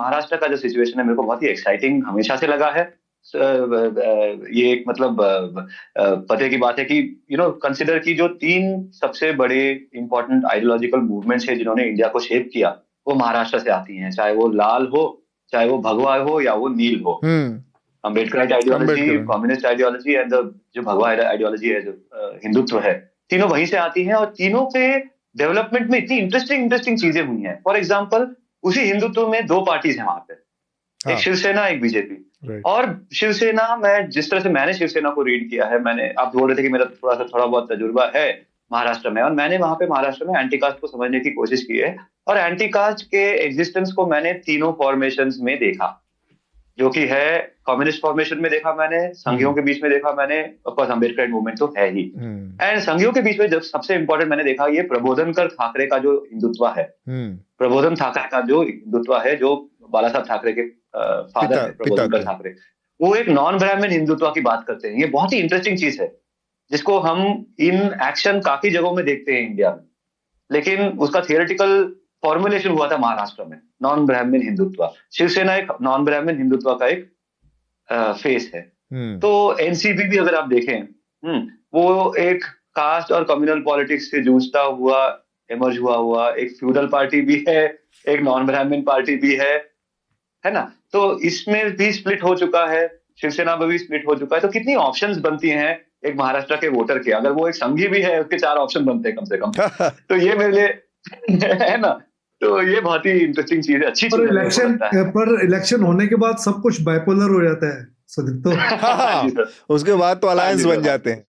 महाराष्ट्र का जो सिचुएशन है मेरे को बहुत ही एक्साइटिंग हमेशा से लगा है। ये एक मतलब पते की बात है कि कंसिडर की जो 3 सबसे बड़े इंपॉर्टेंट आइडियोलॉजिकल मूवमेंट्स है जिन्होंने इंडिया को शेप किया, वो महाराष्ट्र से आती हैं, चाहे वो लाल हो, चाहे वो भगवा हो, या वो नील हो। Ambedkar ideology, communist ideology and जो भगवा आइडियोलॉजी है, जो हिंदुत्व है, तीनों वहीं से आती हैं। और तीनों के डेवलपमेंट में इतनी इंटरेस्टिंग चीजें हुई हैं। फॉर एग्जाम्पल, उसी हिंदुत्व में 2 पार्टीज हैं वहां पे, एक शिवसेना, एक बीजेपी। और शिवसेना, मैं जिस तरह से मैंने शिवसेना को रीड किया है, आप बोल रहे थे कि मेरा थोड़ा बहुत तजुर्बा है महाराष्ट्र में, और मैंने वहां पे महाराष्ट्र में एंटी कास्ट को समझने की कोशिश की है। और एंटी कास्ट के एग्जिस्टेंस को मैंने तीनों फॉर्मेशंस में देखा, जो कि है कम्युनिस्ट फॉर्मेशन में देखा मैंने, संघियों के बीच में देखा मैंने, ऑफ कोर्स अम्बेडकर मूवमेंट तो है ही, एंड संघियों के बीच में जब सबसे इंपॉर्टेंट मैंने देखा, ये प्रबोधनकर ठाकरे का जो हिंदुत्व है, प्रबोधन ठाकरे का जो हिंदुत्व है, जो बाला साहब ठाकरे के फादर है, प्रबोधनकर ठाकरे, वो एक नॉन ब्राह्मण हिंदुत्व की बात करते हैं। ये बहुत ही इंटरेस्टिंग चीज है, जिसको हम इन एक्शन काफी जगहों में देखते हैं इंडिया में, लेकिन उसका थियोरेटिकल फॉर्मुलेशन हुआ था महाराष्ट्र में, नॉन ब्राह्मण हिंदुत्व। शिवसेना एक नॉन ब्राह्मण हिंदुत्व का एक फेस है। तो एनसीपी भी अगर आप देखें, वो एक कास्ट और कम्युनल पॉलिटिक्स से जूझता हुआ इमर्ज हुआ एक फ्यूडल पार्टी भी है, एक नॉन ब्राह्मण पार्टी भी है ना। तो इसमें भी स्प्लिट हो चुका है, शिवसेना में भी स्प्लिट हो चुका है। तो कितनी ऑप्शंस बनती हैं एक महाराष्ट्र के वोटर के, अगर वो एक संघी भी है, उसके 4 ऑप्शन बनते हैं कम से कम। तो ये मेरे लिए है ना, तो ये बहुत ही इंटरेस्टिंग चीज है, अच्छी चीज है। पर इलेक्शन होने के बाद सब कुछ बाइपोलर हो जाता है सुदीप, तो उसके बाद तो अलायंस बन जाते हैं।